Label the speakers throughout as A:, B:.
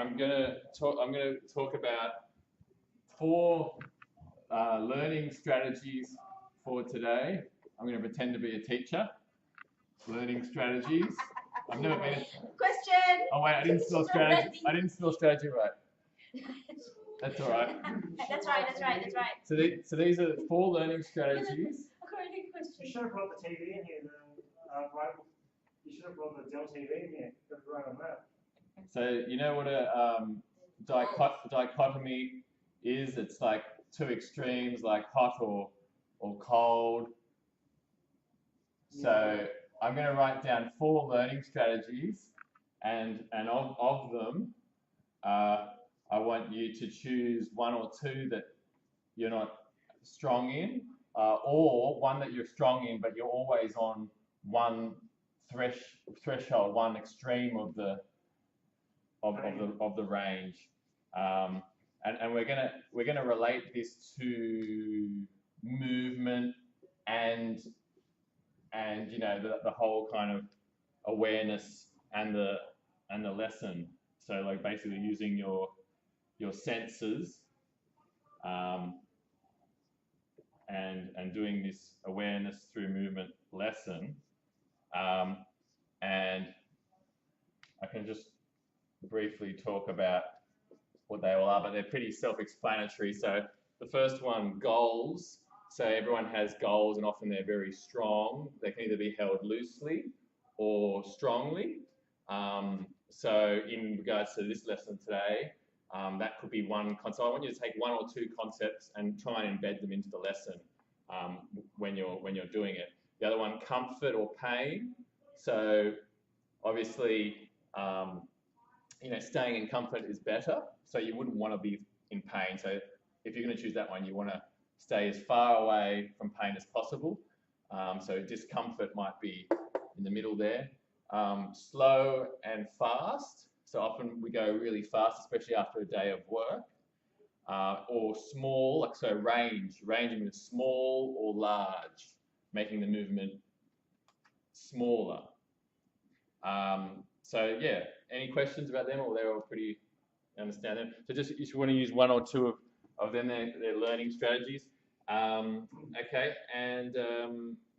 A: I'm gonna talk about 4 learning strategies for today. I'm gonna pretend to be a teacher. Learning strategies. I've never been.
B: Question.
A: Oh wait, I didn't spell strategy. I didn't spell strategy right. That's all right.
B: That's right.
A: So these are 4 learning strategies.
C: You should have brought the TV in here, right? You should have brought the Dell TV in here, right on that.
A: So you know what a dichotomy is? It's like 2 extremes, like hot or cold. So I'm going to write down 4 learning strategies, and of them, I want you to choose 1 or 2 that you're not strong in, or one that you're strong in, but you're always on one threshold, one extreme of the range, and we're gonna relate this to movement and you know the whole kind of awareness and the lesson. So like basically using your senses, and doing this awareness through movement lesson, and I can just briefly talk about what they all are, but they're pretty self-explanatory. So the first one, goals. So everyone has goals, and often they're very strong. They can either be held loosely or strongly. So in regards to this lesson today, that could be one concept. I want you to take 1 or 2 concepts and try and embed them into the lesson when you're doing it. The other one, comfort or pain. So obviously, you know, staying in comfort is better. So you wouldn't want to be in pain. So if you're going to choose that one, you want to stay as far away from pain as possible. So discomfort might be in the middle there. Slow and fast. So often we go really fast, especially after a day of work. Or small, like so range. Ranging with small or large, making the movement smaller. So yeah, any questions about them, or they're all pretty understand them? So just if you want to use 1 or 2 of them, they're learning strategies. Okay, and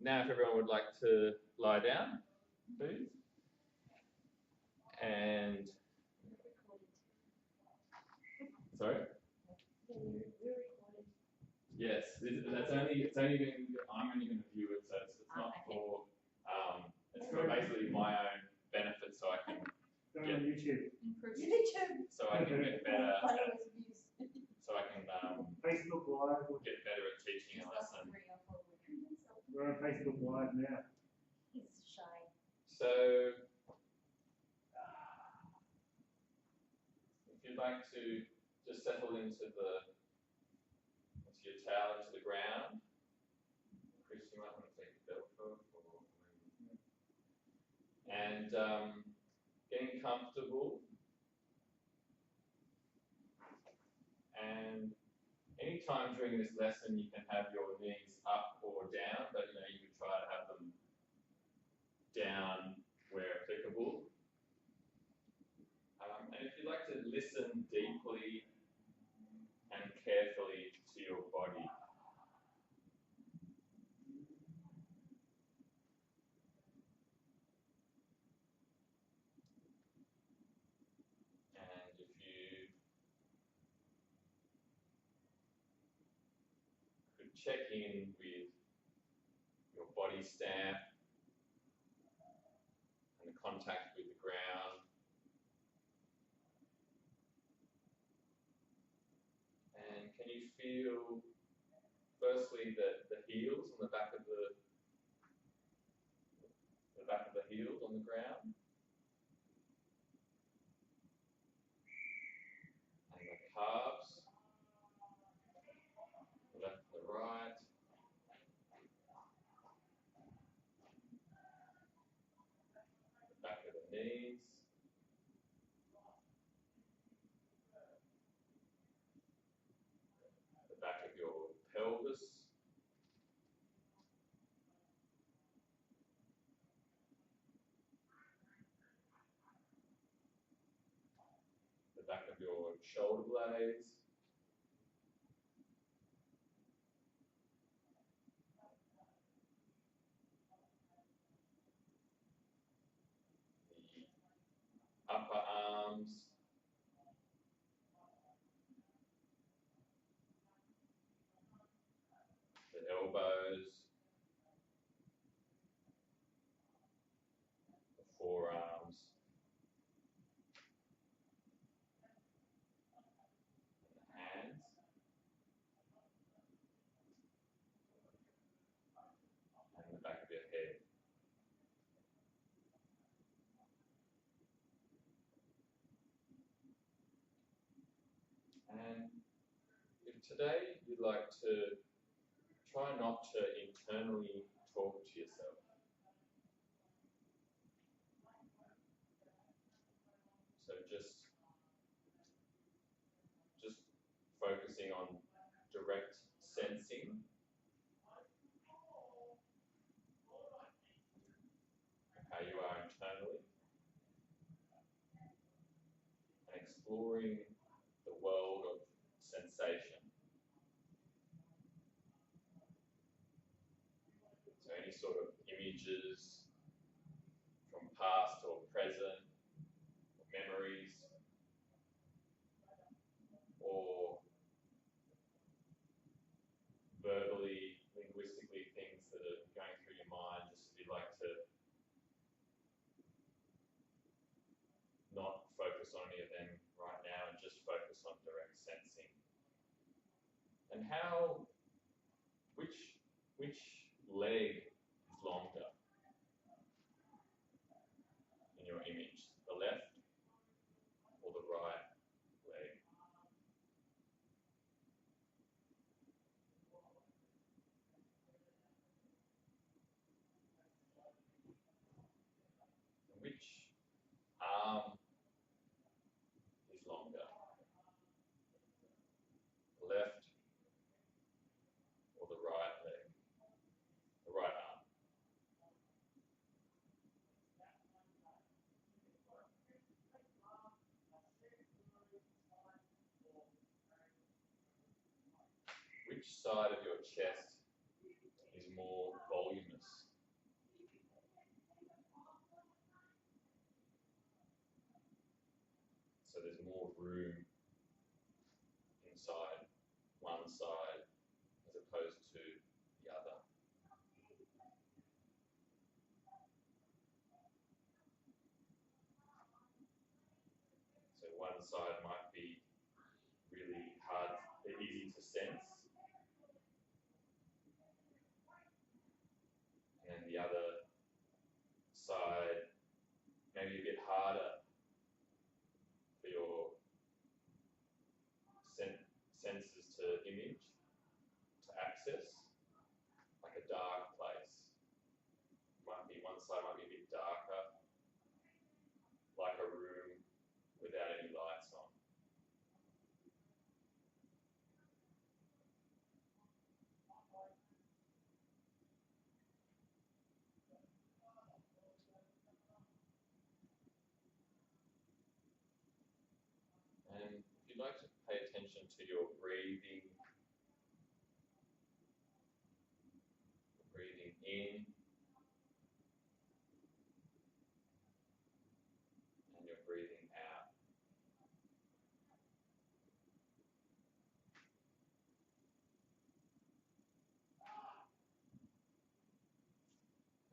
A: now if everyone would like to lie down, please. And sorry. Yes, it's only been, I'm only going to view it, so it's not for it's for basically my own benefit, so I can get
C: YouTube.
A: So I can get better. So I can
C: Facebook Live.
A: Get better at teaching a lesson.
C: We're on Facebook Live now.
B: He's shy.
A: So if you'd like to just settle into your towel into the ground, Chris, you might want to take the belt off, and getting comfortable. And anytime during this lesson, you can have your knees up or down, but you know you could try to have them down where applicable. And if you'd like to listen deeply and carefully to your body. And if you could check in with your body stamp and the contact with the ground. And can you feel, firstly, the heels on the back of the heels on the ground, and the calves, the left and the right, the back of the knees, the back of your pelvis, the the back of your shoulder blades, the upper arms, the elbows, the forearms, and the hands, and the back of your head. And if today you'd like to try not to internally talk to yourself. So just focusing on direct sensing of how you are internally and exploring the world of sensation. So any sort of images from past or present, or memories, or verbally, linguistically things that are going through your mind, just if you'd like to not focus on any of them right now and just focus on direct sensing. And which leg is longer in your image, the left or the right leg? Which arm is longer, the left or the right leg, the right arm? Which side of your chest is more voluminous? So there's more room inside one side as opposed to the other. So one side might be really hard, easy to sense, and then the other side maybe a bit harder for your senses to image, to access, like a dark place. Might be one side might be a bit darker, like a room without any lights on. And if you'd like to pay attention to your breathing in and your breathing out.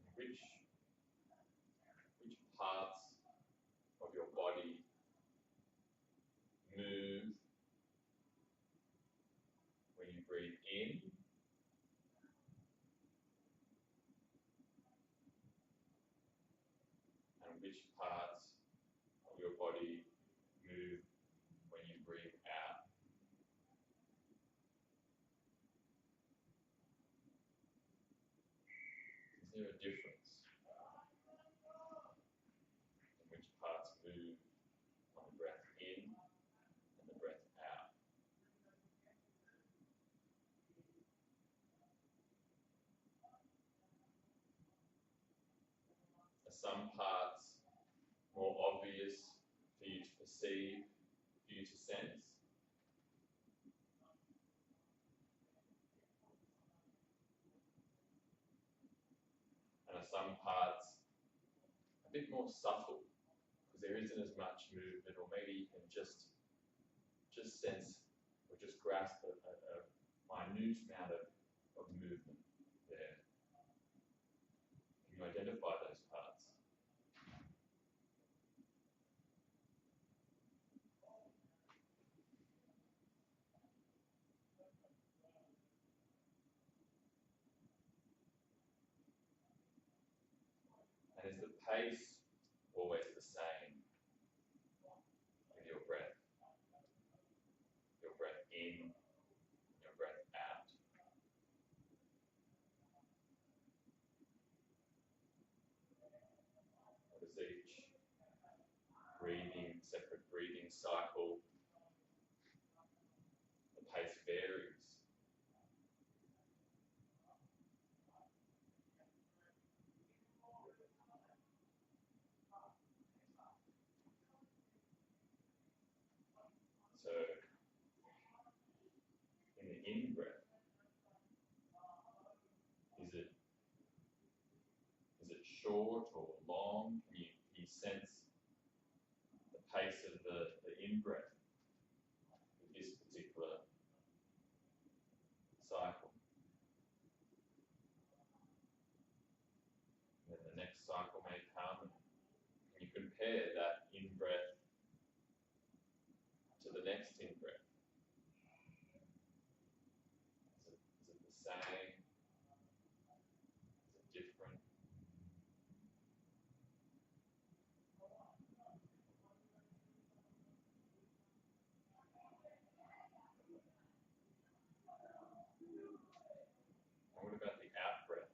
A: And which parts of your body move when you breathe in and which parts of your body move when you breathe out. Is there a difference in which parts move on the breath in and the breath out? Are some parts more obvious for you to perceive if for you to sense. And are some parts a bit more subtle because there isn't as much movement, or maybe you can just sense or just grasp a minute amount of movement there. Can you identify those parts? And is the pace always the same with your breath? Your breath in, your breath out. What is each breathing, separate breathing cycle? The pace varies. So, in the in-breath, is it short or long? Can you sense the pace of the in-breath with this particular cycle? And then the next cycle may come, and can you compare that in-breath to the next in-breath? Is it the same? Is it different? And what about the out-breath?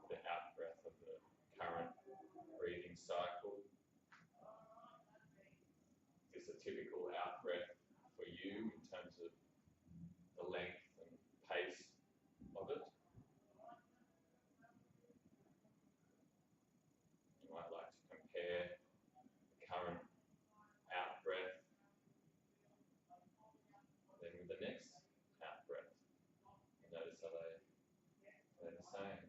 A: The out-breath of the current breathing cycle? Is a typical out-breath for you in terms of the length and pace of it? You might like to compare the current out-breath then with the next out-breath. And notice how they're the same.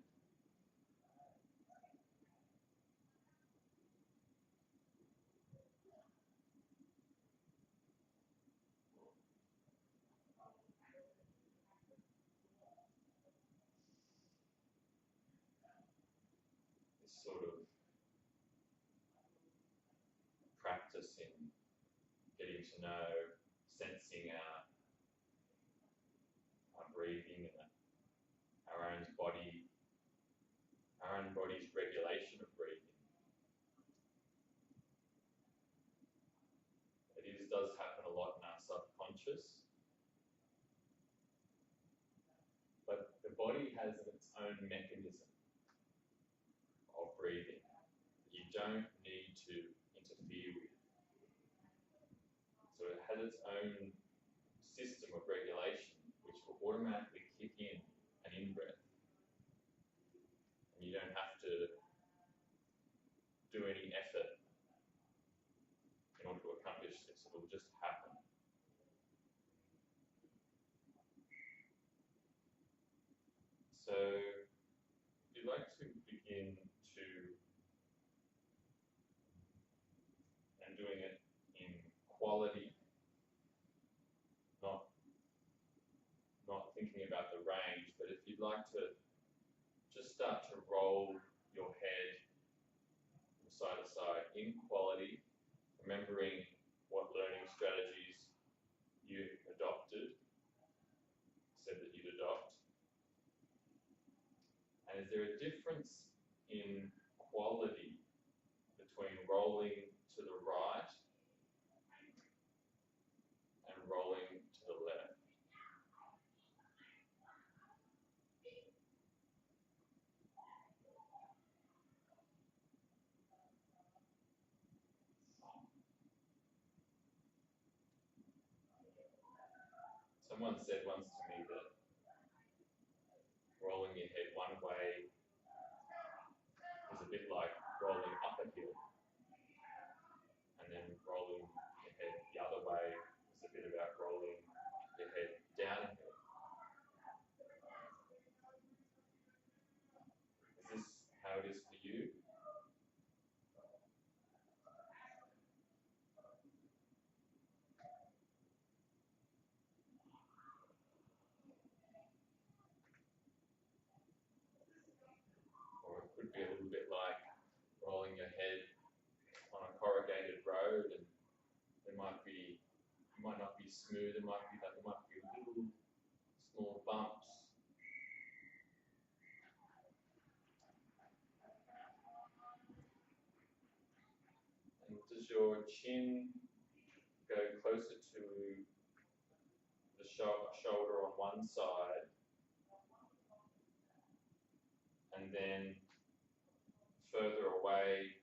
A: This sort of practice in getting to know, sensing our breathing and our own body's regulation of breathing. It does happen a lot in our subconscious, but the body has its own mechanism of breathing that you don't need to interfere with. So it has its own system of regulation which will automatically kick in an in-breath. And you don't have to do any effort in order to accomplish this. It will just happen. So if you'd like to begin to, and doing it in quality, not thinking about the range, but if you'd like to just start to roll your head from side to side in quality, remembering what learning strategies you adopted, said that you'd adopt. And is there a difference in quality between rolling to the right and rolling to the left? Someone said once to me that rolling your head one way is a bit like rolling up a hill, and then rolling your head the other way is a bit about rolling your head down ahead. Is this how it is for you? Or it could be a little bit like rolling your head on a corrugated road, and it might not be smooth, there might be little small bumps. And does your chin go closer to the shoulder on one side and then further away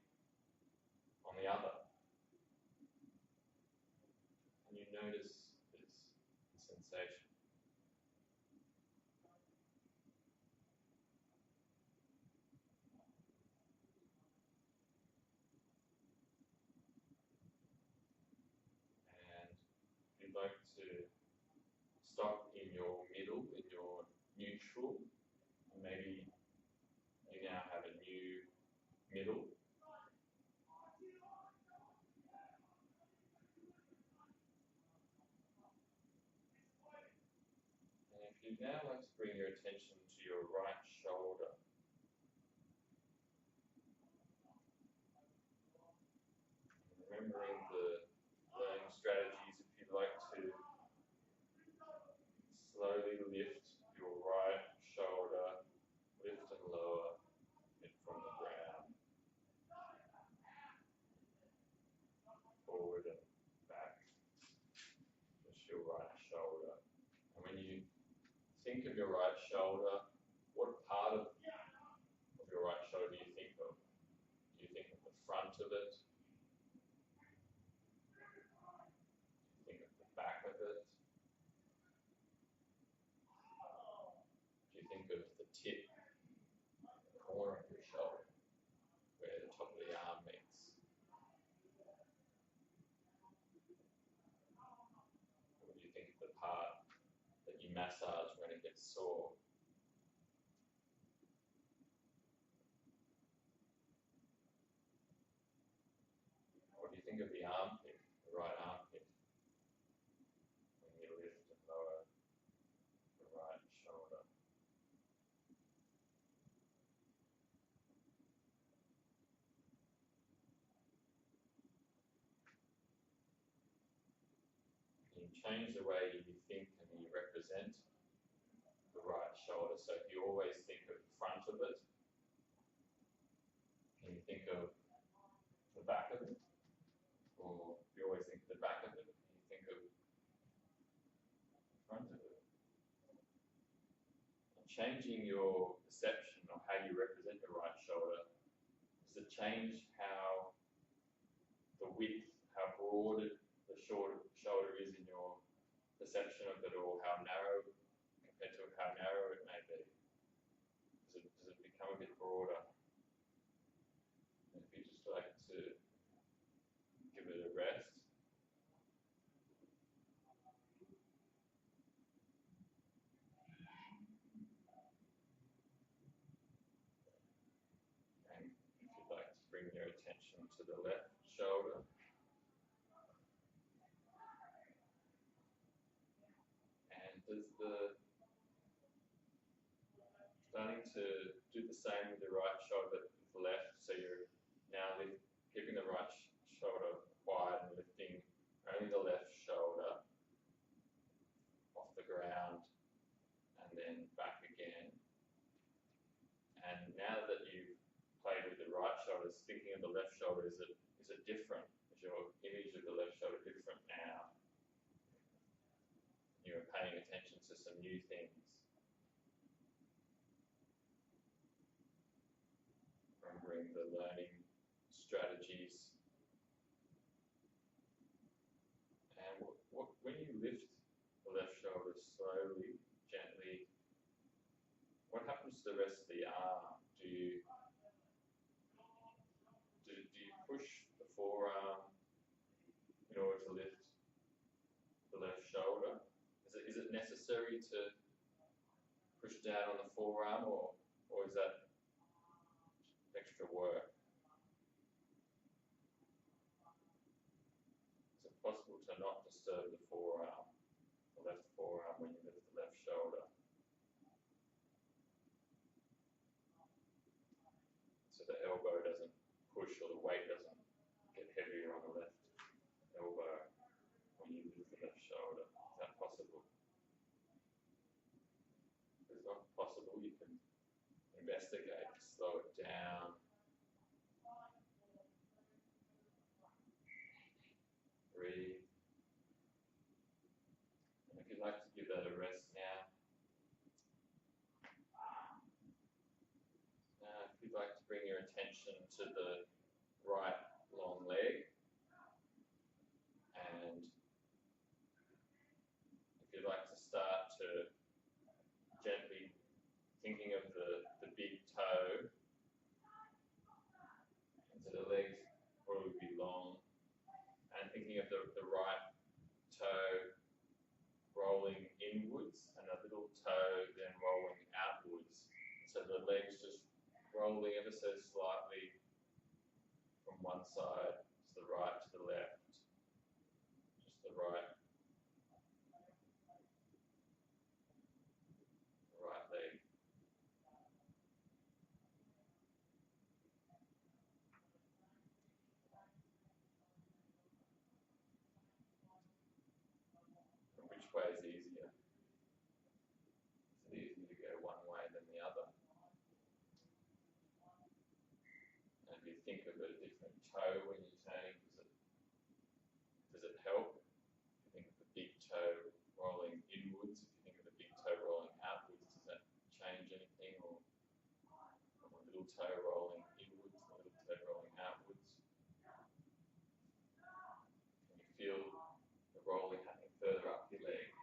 A: on the other? Can you notice this sensation? And you'd like to stop in your middle, in your neutral. Maybe you now have a new middle. And if you'd now like to bring your attention to your right shoulder, remembering the learning strategies, if you'd like to slowly lift your right shoulder, lift and lower it from the ground, forward and back, just your right shoulder. And when you think of your right shoulder, what part of your right shoulder do you think of? Do you think of the front of it? Do you think of the back of it? Do you think of the tip, the corner of your shoulder, where the top of the arm meets? Or do you think of the part that you massage when it gets sore? Or do you think of the armpit, the right armpit, when you lift and lower the right shoulder? You change the way you think and you represent the right shoulder. So if you always think of the front of it, can you think of the back of it? Or if you always think of the back of it, can you think of the front of it? And changing your perception of how you represent your right shoulder, does it change how the width, how broad the shoulder is in your perception of it, or how narrow compared to how narrow it may be? Does it become a bit broader? And if you just like to give it a rest. And if you'd like to bring your attention to the left shoulder. And does starting to do the same with the right shoulder with the left, so you're now keeping the right shoulder quiet and lifting only the left shoulder off the ground and then back again. And now that you've played with the right shoulder, thinking of the left shoulder, is it different? Is your image of the left shoulder different now? You're paying attention to some new things. Remembering the learning strategies. And when you lift the left shoulder slowly, gently, what happens to the rest of the arm? Do you push the forearm necessary to push down on the forearm, or is that extra work? Is it possible to not disturb the forearm, the left forearm, when you lift the left shoulder? So the elbow doesn't push or the weight doesn't get heavier on the left elbow when you lift the left shoulder. Is that possible? If it's not possible, you can investigate, slow it down. Breathe. And if you'd like to give that a rest now, if you'd like to bring your attention to the right long leg, and if you'd like to start to gently thinking of the big toe, and so the legs probably be long, and thinking of the right toe rolling inwards and the little toe then rolling outwards. So the legs just rolling ever so slightly from one side to the right to the left, just the right leg. And which way is easier? Is it easier to go one way than the other? And if you think of a different toe when you're turning, does it help? If you think of the big toe rolling inwards, if you think of the big toe rolling outwards, does that change anything? Or the little toe rolling inwards, the little toe rolling outwards? Can you feel the rolling happening further up your leg?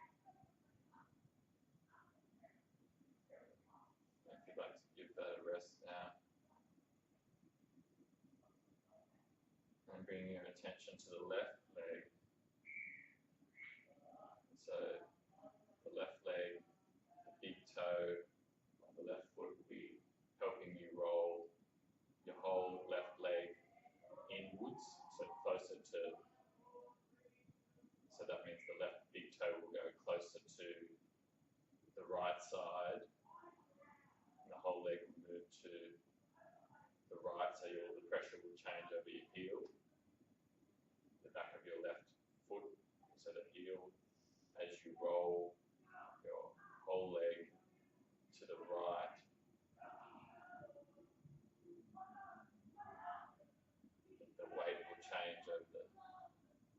A: And if you'd like to give that a rest now, and bringing your attention to the left leg. So the left leg, the big toe, the left foot will be helping you roll your whole left leg inwards, so closer to, so that means the left big toe will go closer to the right side, and the whole leg will move to the right, so the pressure will change over your heel, the back of your left foot, so the heel, as you roll your whole leg to the right, the weight will change over the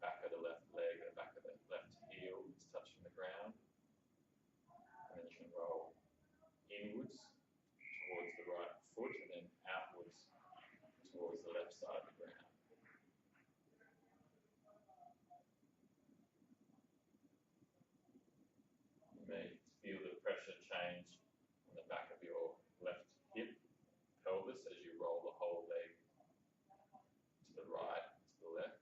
A: back of the left leg, the back of the left heel is touching the ground, and then you can roll inwards towards the right foot and then outwards towards the left side of the ground. You may feel the pressure change on the back of your left hip, pelvis, as you roll the whole leg to the right, to the left.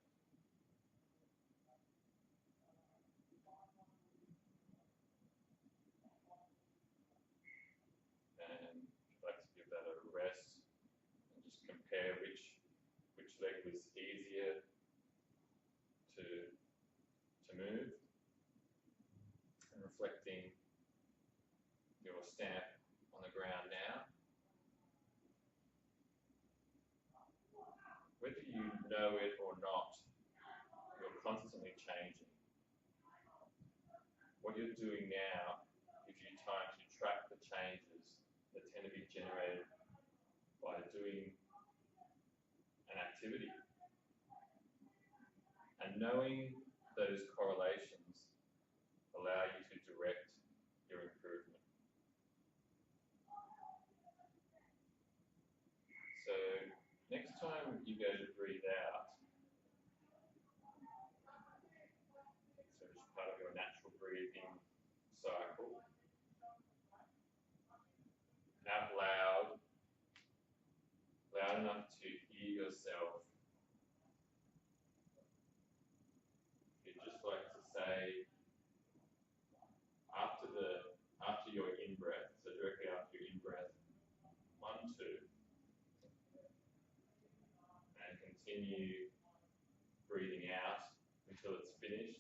A: And I'd like to give that a rest and just compare which leg was easier to move, and reflecting your stamp on the ground now. Whether you know it or not, you're constantly changing. What you're doing now gives you time to track the changes that tend to be generated by doing an activity. And knowing those correlations allow you to direct your improvement. So next time you go to breathe out, so it's part of your natural breathing cycle, out loud enough to hear yourself. You'd just like to say, after the continue breathing out until it's finished.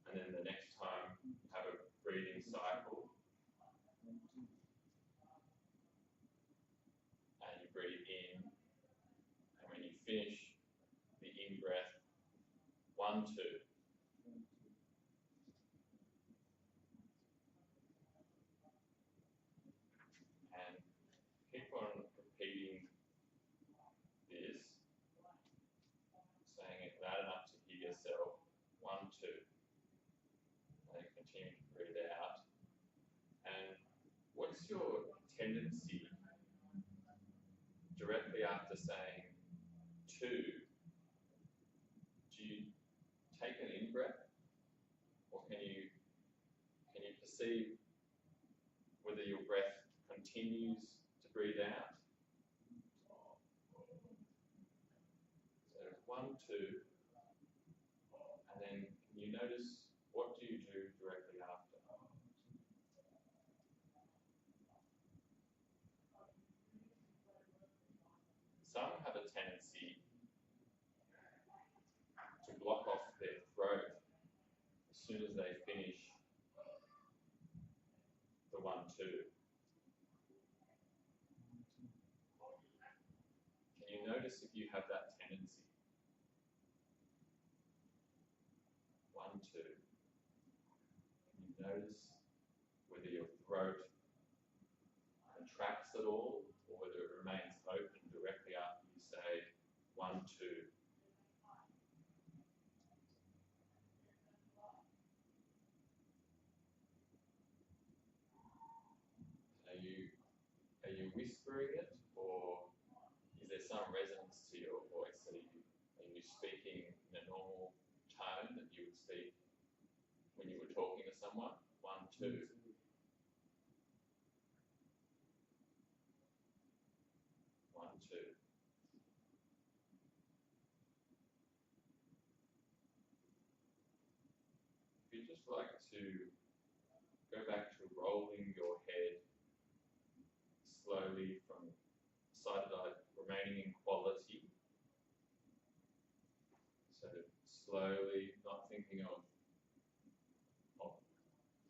A: And then the next time you have a breathing cycle and you breathe in, and when you finish the in breath, 1, 2. And keep on repeating this, saying it loud enough to hear yourself. 1, 2. And then continue to breathe out. And what's your tendency directly after saying 2? Do you take an in breath, or can you perceive whether your breath continues to breathe out? So 1, 2, and then can you notice what do you do directly after? Some have a tendency to block off their throat as soon as they finish the 1, 2. Can you notice if you have that tendency? 1, 2. Can you notice whether your throat contracts at all, or whether it remains open directly after you say 1, 2? Are you whispering it, or is there some resonance to your voice? Are you speaking in a normal tone that you would speak when you were talking to someone? 1, 2. 1, 2. If you'd just like to go back to rolling your head slowly from side to side, remaining in quality. So slowly, not thinking of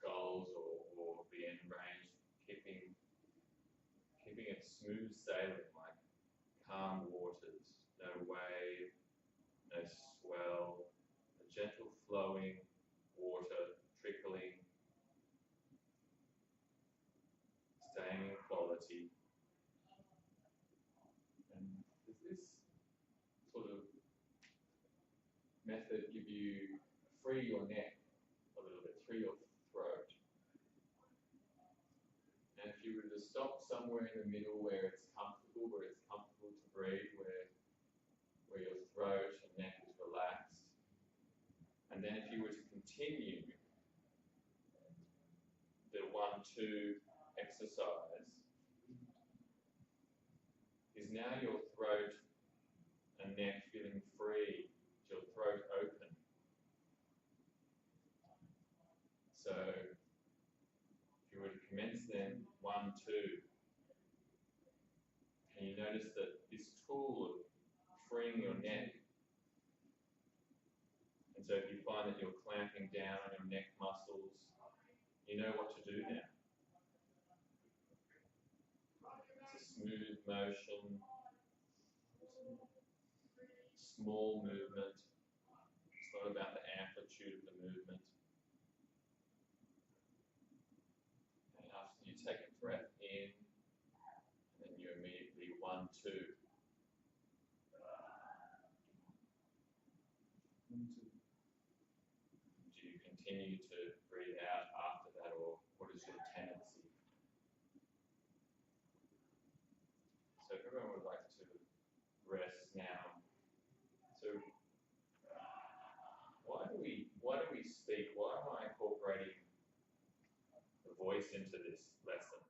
A: goals or the end range, keeping it smooth sailing, like calm waters, no wave, no swell, a gentle flowing water trickling, staying in quality. And does this sort of method give you free your neck a little bit, free your throat? And if you were to stop somewhere in the middle where it's comfortable to breathe, where your throat and neck is relaxed, and then if you were to continue the 1, 2 exercise, is now your throat and neck feeling free? Is your throat open? So if you were to commence then 1, 2, can you notice that this tool of freeing your neck, and so if you find that you're clamping down on your neck muscles, you know what to do now. It's a smooth motion, small movement. It's not about the amplitude of the movement. And after you take a breath in, and then you immediately 1, 2. Do you continue to breathe out after that, or what is your tendency? So if everyone would like to rest now. So why do we speak? Why am I incorporating the voice into this lesson?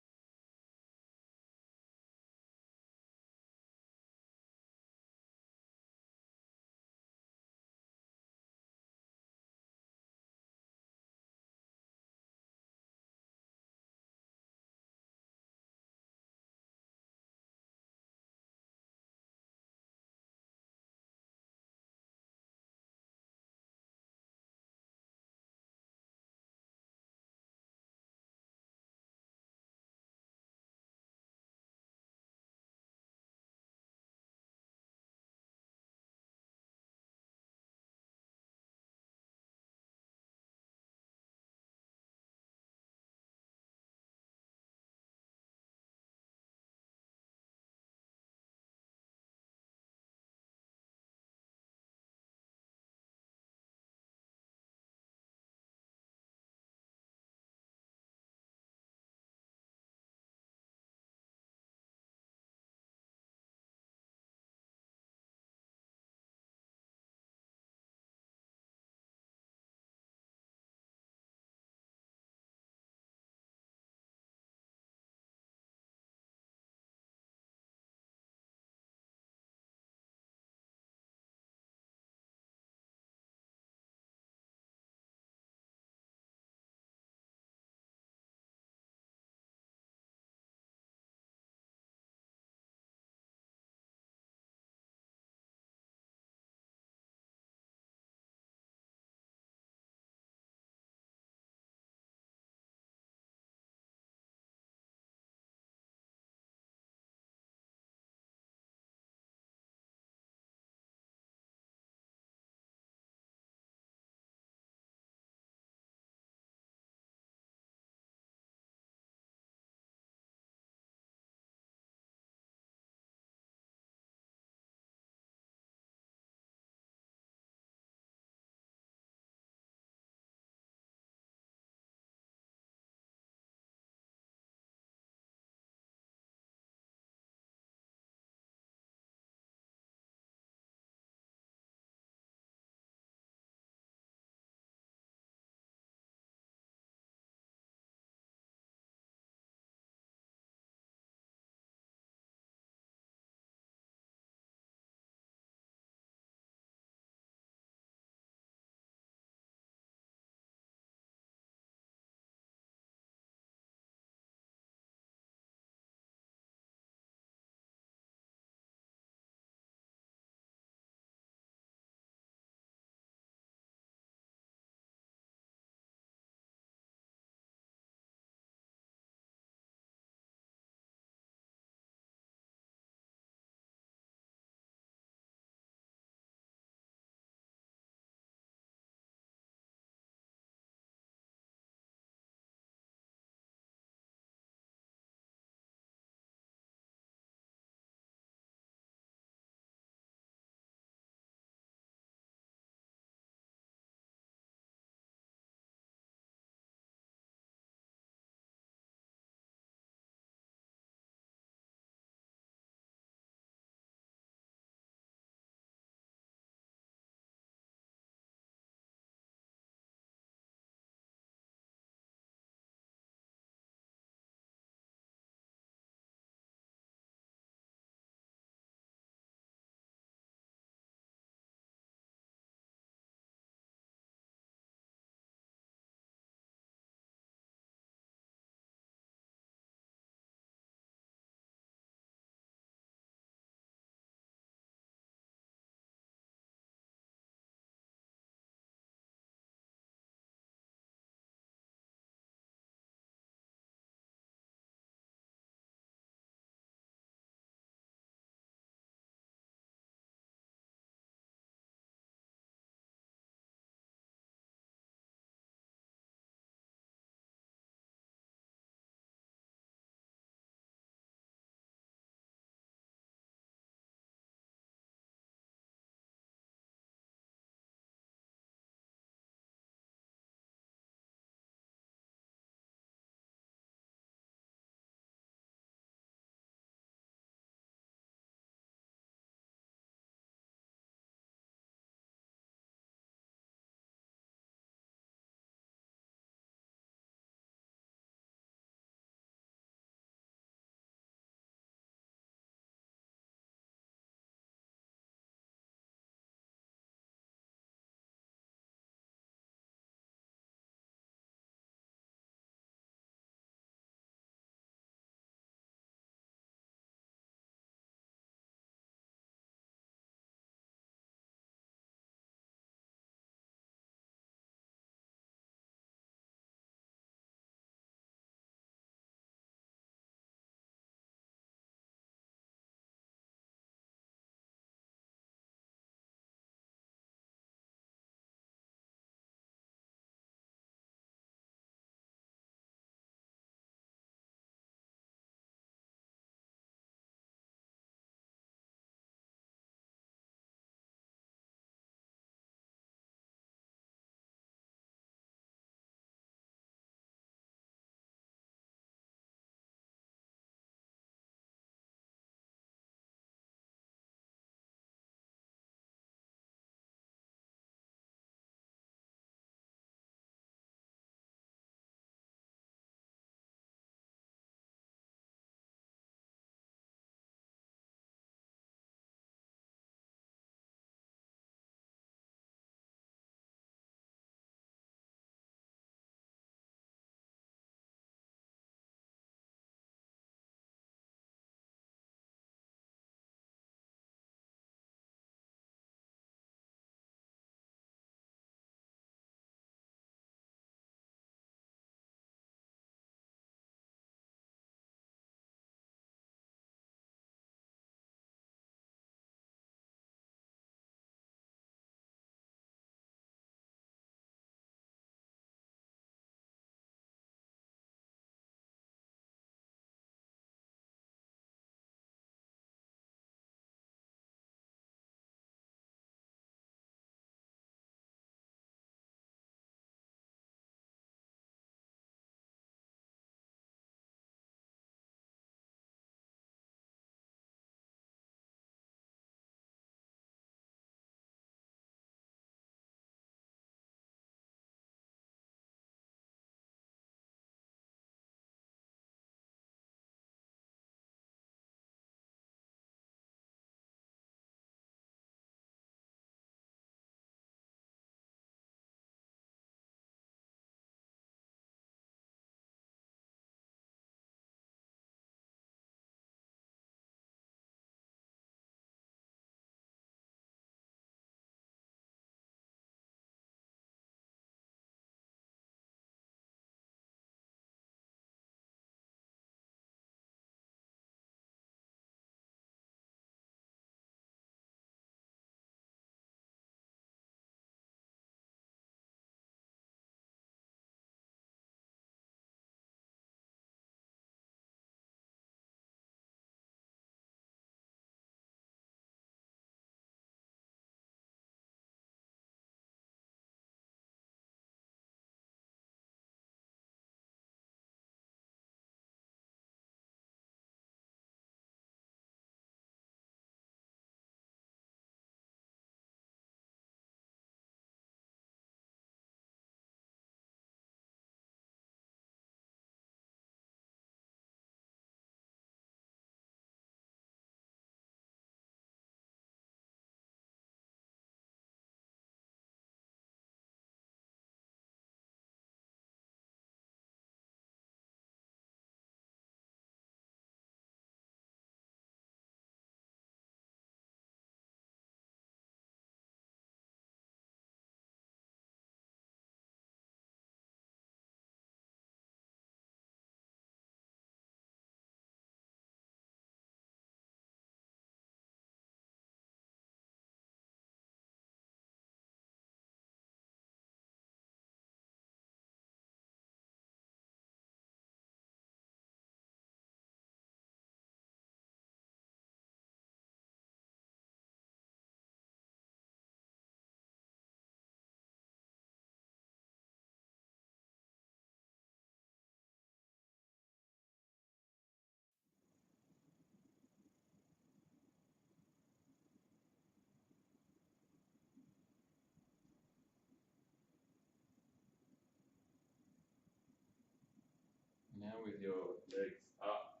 A: Now with your legs up,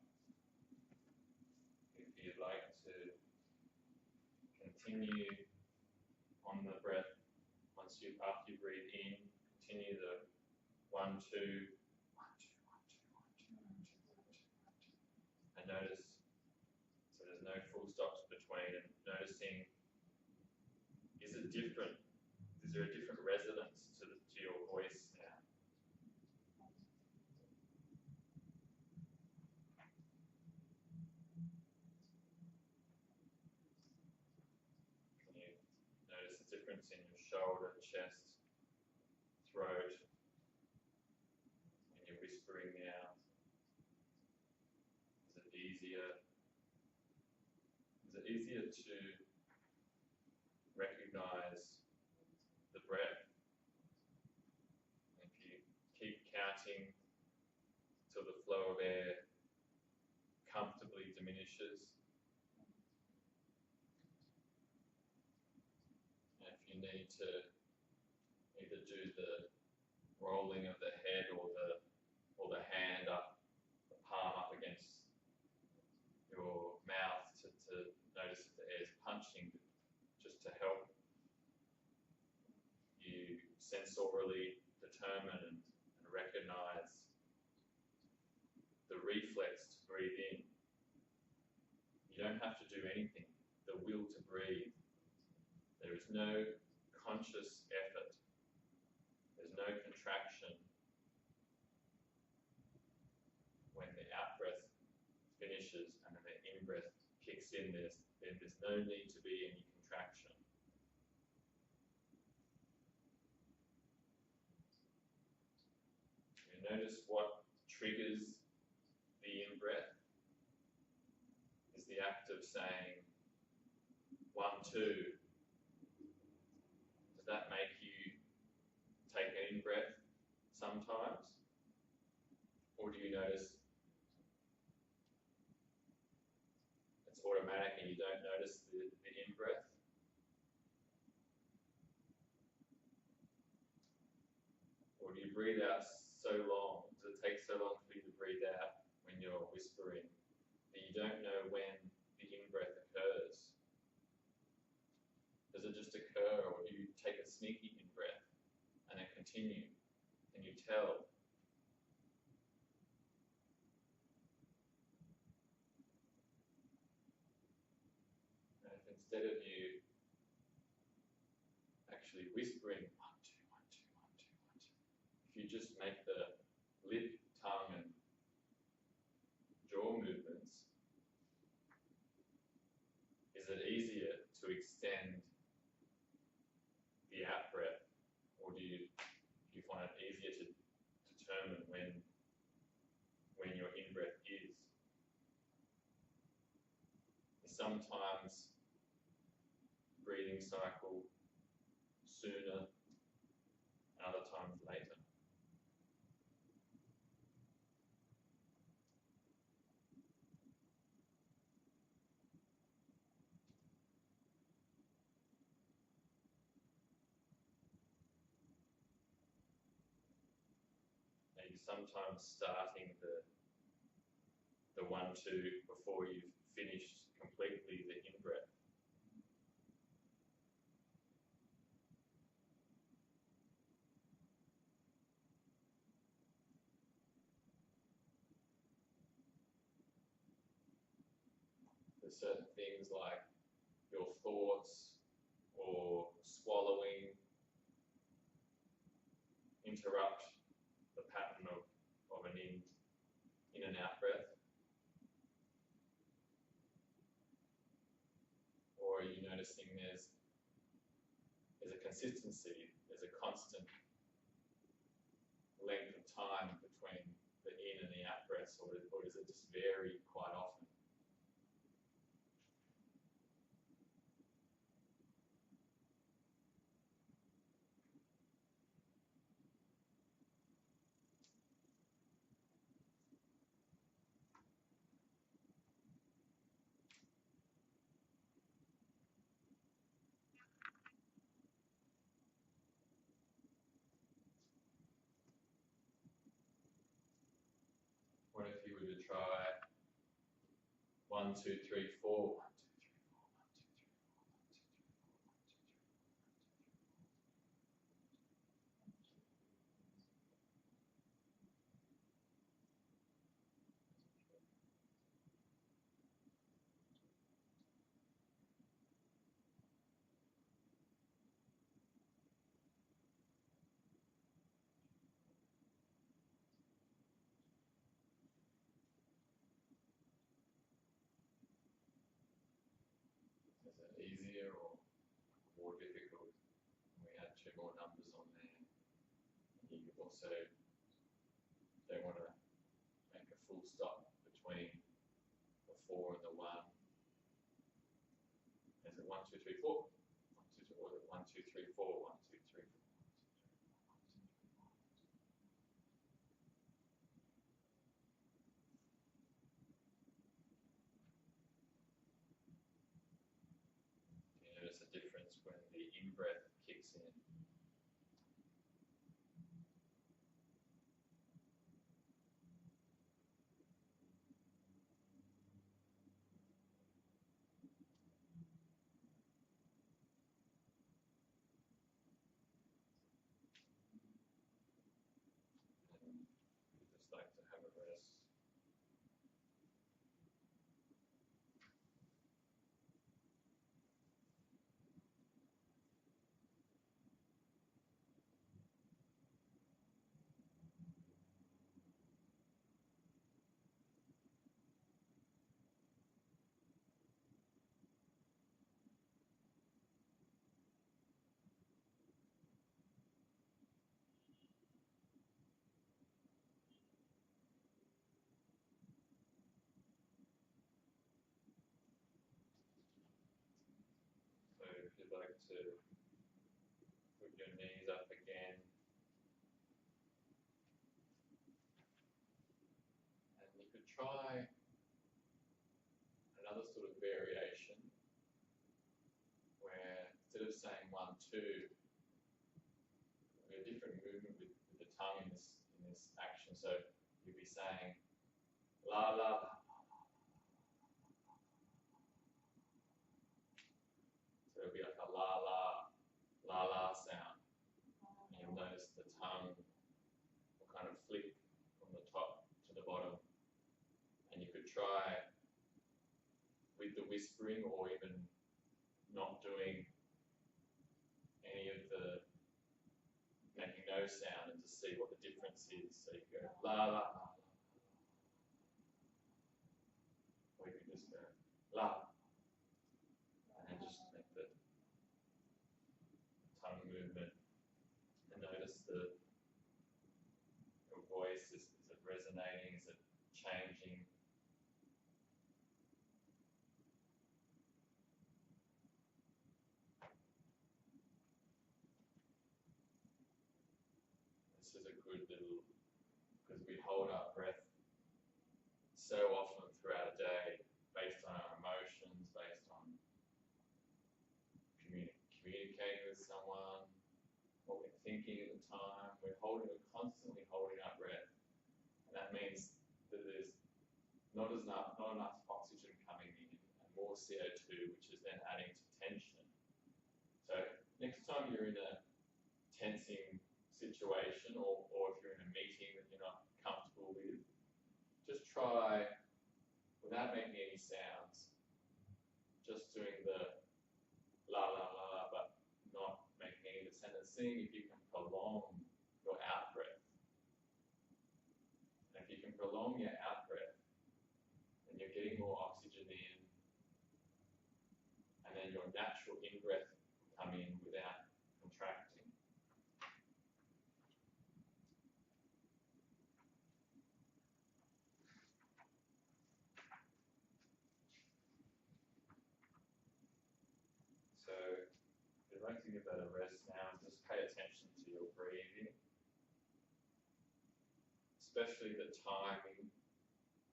A: if you'd like to continue on the breath, after you breathe in, continue the 1, 2, 1, 2, 1, 2, 1, 2, 1, 2, 1, 2, and notice, so there's no full stops between, and noticing, is it different? Is there a different resonance to your voice now? Can you notice the difference in your shoulder, chest, throat, when you're whispering now? Is it easier? Is it easier to recognize the breath? If you keep counting till the flow of air comfortably diminishes, and if you need to either do the rolling of the head or the hand up, the palm up against your mouth to notice if the air is punching, just to help you sensorially determine and recognize the reflex to breathe in. You don't have to do anything. The will to breathe. There is no conscious effort. There's no contraction. When the out-breath finishes and then the in-breath kicks in, there's no need to be any contraction. You notice what triggers the in-breath is the act of saying 1, 2. Does that make you take an in-breath sometimes? Or do you notice it's automatic and you don't notice the in-breath? Or do you breathe out so long? Does it take so long for you to breathe out when you're whispering that you don't know when the in-breath occurs? Does it just occur, or do you take a sneaky in-breath and then continue? Can you tell? And if instead of you actually whispering 1, 2, 1, 2, 1, 2, 1, 2, if you just make the lip, tongue, and jaw movements, is it easier to extend the out breath, or do you find it easier to determine when your in breath is? Sometimes breathing cycle sooner, and other times later. Now you're sometimes starting the 1, 2 before you've finished completely the in-breath. There's certain things like your thoughts or swallowing interrupt the pattern of an in and out breath. Or are you noticing there's a consistency, there's a constant length of time between the in and the out breaths, or does it just vary quite often? 1, 2, 3, 4. 1, 2, 3, 4. 1, 2, 3, 4. Is it easier or more difficult? We add 2 more numbers on there. You also don't want to make a full stop between the 4 and the 1. Is it 1, 2, 3, 4? 1, 2, 3, or is it 1, 2, 3, 4? 1, 2, 3, 4. You notice a difference when the in-breath kicks in. And we just like to have a rest. So if you'd like to put your knees up again, and you could try another sort of variation where instead of saying 1, 2, a different movement with the tongue in this action. So you'd be saying la la la. So it'll be like a la la la la sound. And you'll notice the tongue will kind of flick from the top to the bottom. And you could try with the whispering or even not doing any of the making no sound and to see what the difference is. So you go la la la. Or you can just go la. And then just make the tongue movement and notice your voice, is it resonating, is it changing? This is a good little, because we hold our breath so often throughout a day based on our emotions, based on communicating with someone, what we're thinking at the time. We're constantly holding our breath. And that means that there's not enough oxygen coming in and more CO2, which is then adding to tension. So next time you're in a tensing situation or if you're in a meeting that you're not comfortable with, just try, without making any sounds, just doing the la la la la, but not making any of the sound, and seeing if you can prolong your out breath. And if you can prolong your out breath, then you're getting more oxygen in, and then your natural in breath will come in without contracting. So if you'd like to give that a rest now, just pay attention to your breathing, especially the timing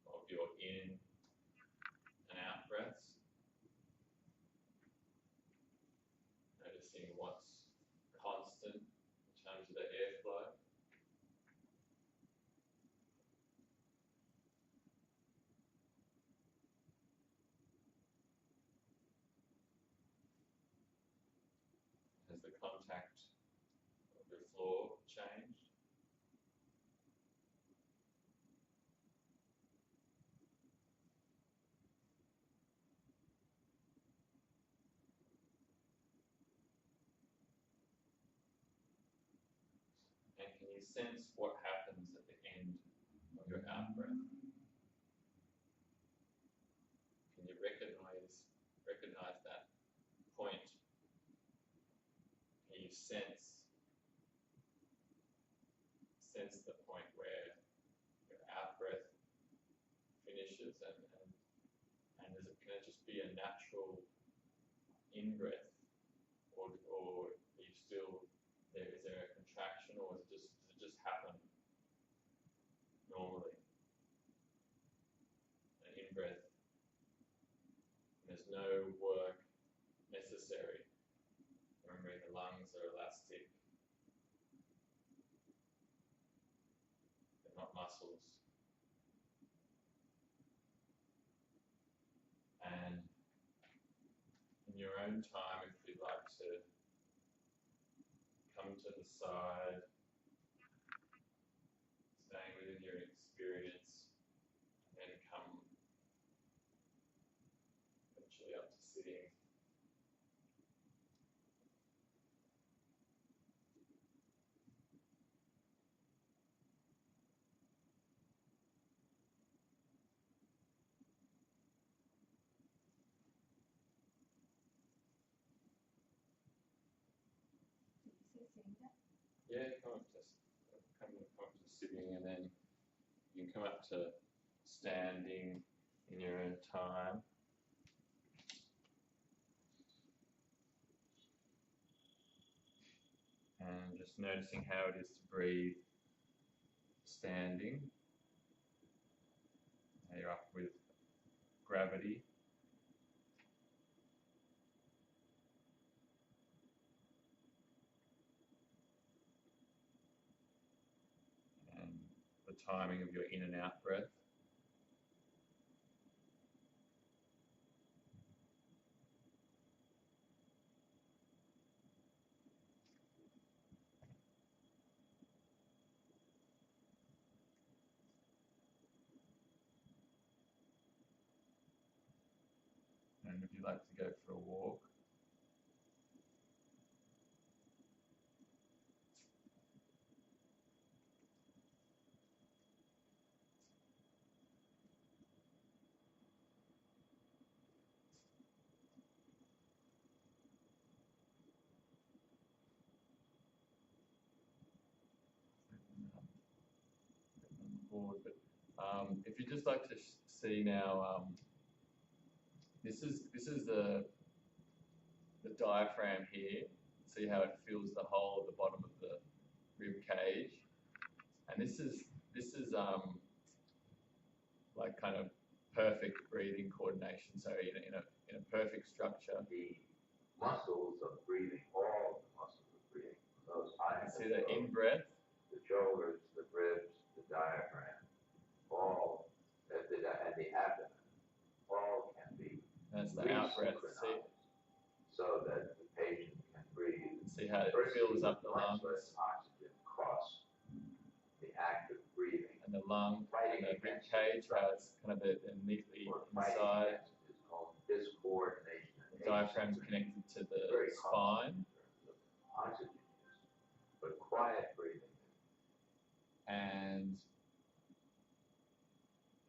A: of your in and out breaths. Noticing what's constant in terms of the airflow. has the contact of the floor changed? And can you sense what happens at the end of your out breath? Can you recognize that point? Can you sense the point where your out breath finishes and can it just be a natural in breath, or are you still there? Is there a contraction, or does it just happen normally? An in breath. There's no work necessary. Remembering the lungs are elastic. They're not muscles. And in your own time, if you'd like to come to the side, staying within your experience, and then come eventually up to sitting. Yeah, come up to sitting, and then you can come up to standing in your own time. And just noticing how it is to breathe standing. Now you're up with gravity. And the timing of your in and out breath. And if you'd like to go for a walk, board, but if you'd just like to see now, this is the diaphragm here. See how it fills the whole of the bottom of the rib cage, and this is like kind of perfect breathing coordination. So in a perfect structure.
D: The muscles of breathing, all the muscles of breathing, those high.
A: You see the in breath,
D: the shoulders, the ribs, the diaphragm, all and the abdomen, all can be.
A: That's the out breath. See,
D: so that the patient can breathe.
A: See how it fills up the lungs.
D: Oxygen across the act of breathing.
A: And the lung and the rib cage, how it's kind of neatly inside.
D: Is called discoordination.
A: The diaphragm's connected to the spine.
D: Oxygen use, but quiet breathing.
A: And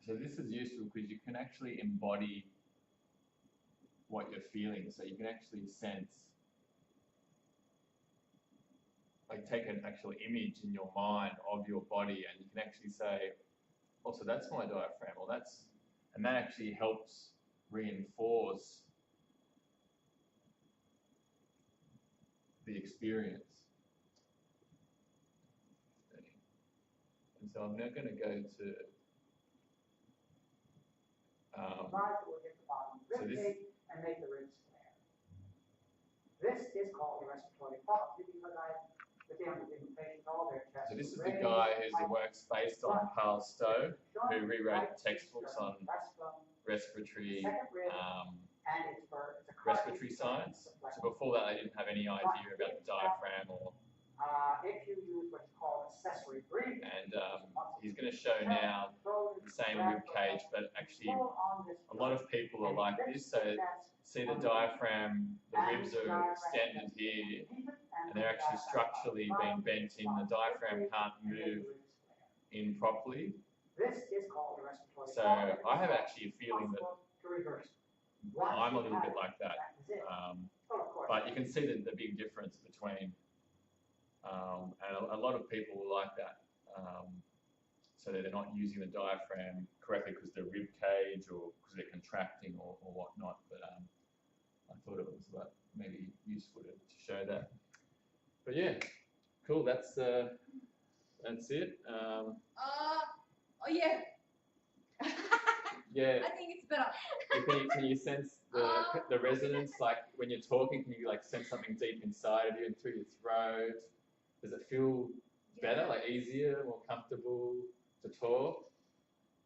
A: so this is useful because you can actually embody what you're feeling. So you can actually sense, like take an actual image in your mind of your body, and you can actually say, oh, so that's my diaphragm, or and that actually helps reinforce the experience. And so I'm now going to go to
E: will hit the bottom of the rib cage and make the ribs flare. This is called a respiratory pause because with the patient all their chest.
A: So this is the guy who works based on Carrl who rewrote textbooks on respiratory
E: and it's a
A: respiratory science. So before that, I didn't have any idea about the diaphragm or.
E: If you use what's called accessory breathing.
A: And he's going to show now the same rib cage, but actually a lot of people are like this. So see the diaphragm, the ribs are extended here, and they're actually structurally being bent in. The diaphragm can't move in properly.
E: This is called the respiratory.
A: So I have actually a feeling that I'm a little bit like that. But you can see the big difference between, and a lot of people will like that. So that they're not using the diaphragm correctly because they're rib cage or because they're contracting or whatnot. But I thought it was maybe useful to show that. But yeah, cool. That's it.
B: Oh yeah.
A: Yeah.
B: I think it's better.
A: Can you sense the resonance? Like when you're talking, can you like sense something deep inside of you and through your throat? Does it feel better, like easier, more comfortable to talk?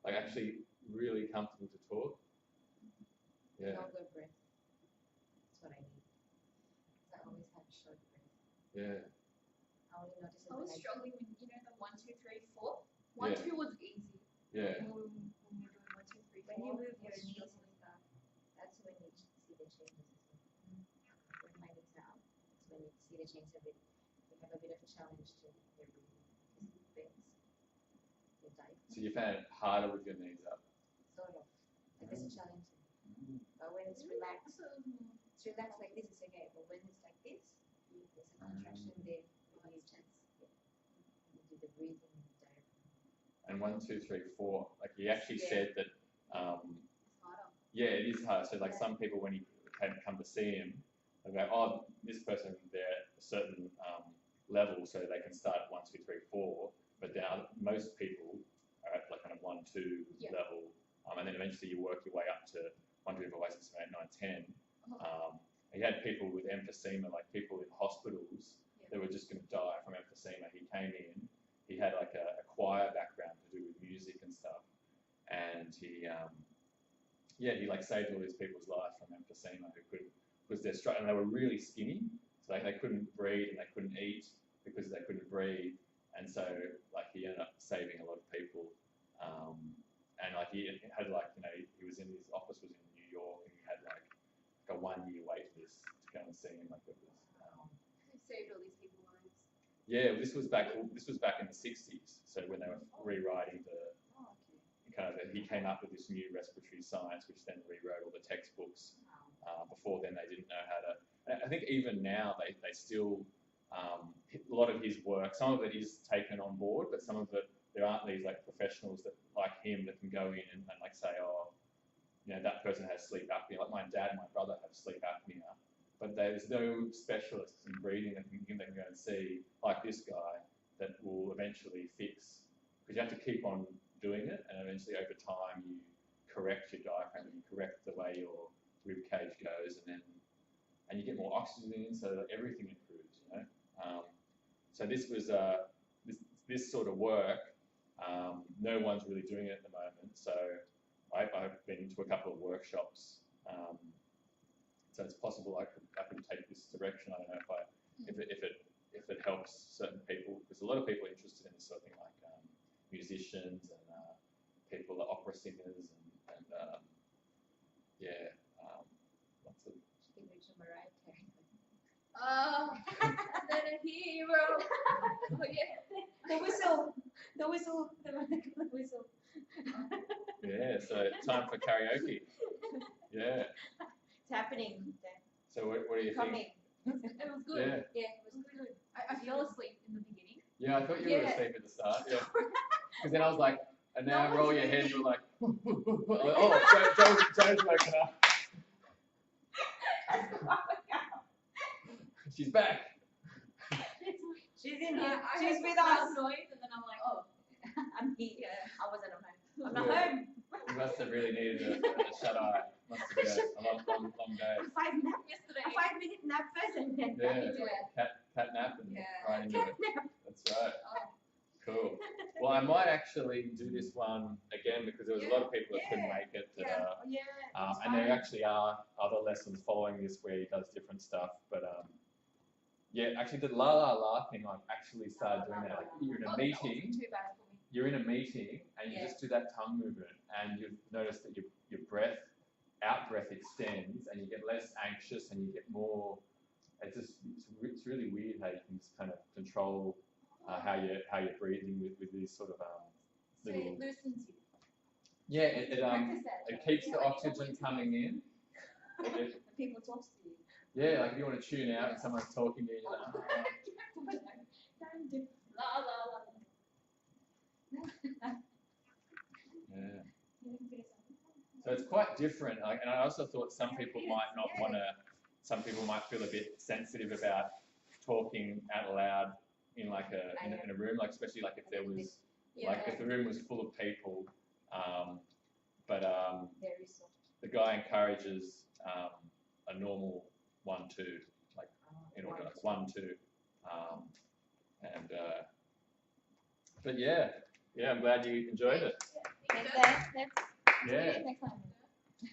A: Like actually really comfortable to talk? Yeah.
B: Longer breath. That's what I need. I always have short breath.
A: Yeah.
B: I only notice it
F: I
B: when
F: was
B: I
F: struggling with, you know, the 1, 2, 3, 4. 1, 2 was easy.
A: Yeah.
F: When we were doing 1, 2, 3, 4.
B: When you move your
F: was
B: knees
F: struggling.
B: and stuff, that's when you see the changes as well. When my knees are out, that's when you see the change of it. You have a bit of a challenge to your breathing because it bends your diaphragm.
A: So you found it harder with your knees up?
B: Sort of. Like there's a challenge. But when it's relaxed like this, it's okay. But when it's like this, there's a contraction there. Your knees tense. You do the breathing and the diaphragm.
A: And 1, 2, 3, 4. Like he actually said that.
B: It's harder.
A: Yeah, it is hard. So like some people, when you come to see him, they go, oh, this person, they're at a certain level, so they can start at 1, 2, 3, 4. But now most people are at like kind of 1, 2 level, and then eventually you work your way up to 1, 2, 3, 4, 5, 6, 7, 8, 9, 10. He had people with emphysema, like people in hospitals that were just going to die from emphysema. He came in, he had like a choir background to do with music and stuff, and he like saved all these people's lives from emphysema who couldn't, because they're struggling, and they were really skinny, so they couldn't breathe and they couldn't eat because they couldn't breathe, and so like he ended up saving a lot of people, and like he had like, you know, he was in his office was in New York, and he had like a 1-year wait list to go and see him. Like it was.
F: Who saved all these people's lives?
A: Yeah, this was back in the 60s. So when they were rewriting he came up with this new respiratory science, which then rewrote all the textbooks. Before then, they didn't know how to. I think even now they still a lot of his work. Some of it is taken on board, but some of it there aren't these like professionals that like him that can go in and like say, oh, you know, that person has sleep apnea. Like my dad and my brother have sleep apnea, but there's no specialists in breathing that can go and see like this guy that will eventually fix, because you have to keep on doing it, and eventually over time you correct your diaphragm, you correct the way your rib cage goes, and you get more oxygen in, so that everything improves, you know. So this was this sort of work. No one's really doing it at the moment, so I've been to a couple of workshops. So it's possible I could take this direction. I don't know if it helps certain people, because a lot of people are interested in this sort of thing, like musicians and people, opera singers, and lots of.
B: She can reach a Mariah Carey.
F: Oh, then a hero. Oh yeah.
B: The whistle. The whistle. The whistle.
A: Yeah, so time for karaoke. Yeah.
B: It's happening.
A: So what do you
B: Coming.
A: think?
F: It was good.
A: Yeah.
F: It was good. I fell asleep in the beginning.
A: Yeah, I thought you were
F: Yeah.
A: asleep at the start. Yeah. Because then I was like, and now roll your head, you were like, oh, Joe's woken up. She's back.
B: She's in here.
F: I
B: She's
F: heard
B: with
F: some
B: us.
F: loud noise, and then I'm like, oh,
B: I'm here.
F: yeah.
B: I wasn't at home. I'm not
A: Yeah.
B: home.
A: You must have really needed a shut eye. Must have been a long day.
B: A 5-minute
F: Yesterday.
B: 5-minute nap first and then back
A: Yeah.
B: into it.
A: Cat nap and
F: Yeah.
A: right into it. That's right.
F: Oh,
A: Cool. Well, I might actually do this one again, because there was a lot of people that couldn't make it. That,
B: Yeah.
A: and there actually are other lessons following this where he does different stuff. But yeah, actually the la la la thing, I've actually started doing that. Like you're in a meeting,
F: Too bad for me.
A: you're in a meeting, and you
F: Yeah.
A: just do that tongue movement, and you've noticed that your breath, out breath extends, and you get less anxious, and you get more. It's really weird how you can just kind of control how you're breathing with these sort of
F: So
A: little.
F: it loosens you.
A: Yeah, it
F: Practice that.
A: it keeps
F: Yeah,
A: the
F: when you
A: oxygen
F: go into
A: coming in.
F: The people talk to you.
A: Yeah, like if you want to tune out and someone's talking to you, you're like,
F: Don't do la la la.
A: yeah. So it's quite different. Like, and I also thought some people might not want to. Some people might feel a bit sensitive about talking out loud in like in a room, like especially like if there was like if the room was full of people. But
B: Very soft.
A: the guy encourages a normal 1-2, like in order, like 1-2, and but yeah, I'm glad you enjoyed it.
B: Next time.
A: Yeah,
B: Next time.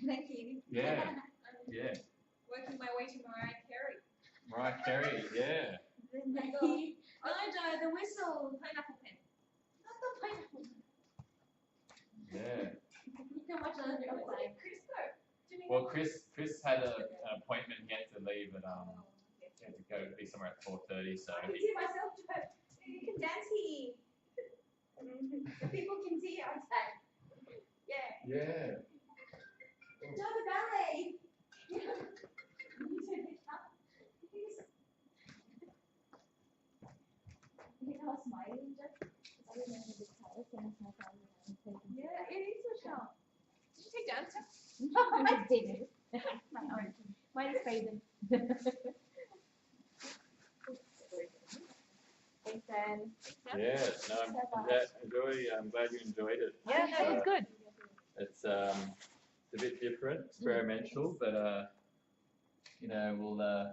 B: Thank you.
A: yeah.
F: Working my way to Mariah Carey.
A: Mariah Carey, yeah.
F: The whistle, pineapple pen. Not the pineapple.
A: Yeah.
F: You can watch it on your own time. Chris, go.
A: Well, Chris had an appointment. He had to leave at he had to go be somewhere at 4:30. So
F: I can see myself, Joe. You can dance here. The people can see you outside. Yeah.
A: yeah.
F: Joe, the ballet.
B: I was smiling just. I remember this house and my family.
F: Yeah, it is a show. Did you take dance?
B: No, I didn't. My own. Mine is faded. Thanks, Dan.
A: Yeah. No, I'm glad you enjoyed it.
B: Yeah, no, it's good.
A: It's a bit different, experimental, but we'll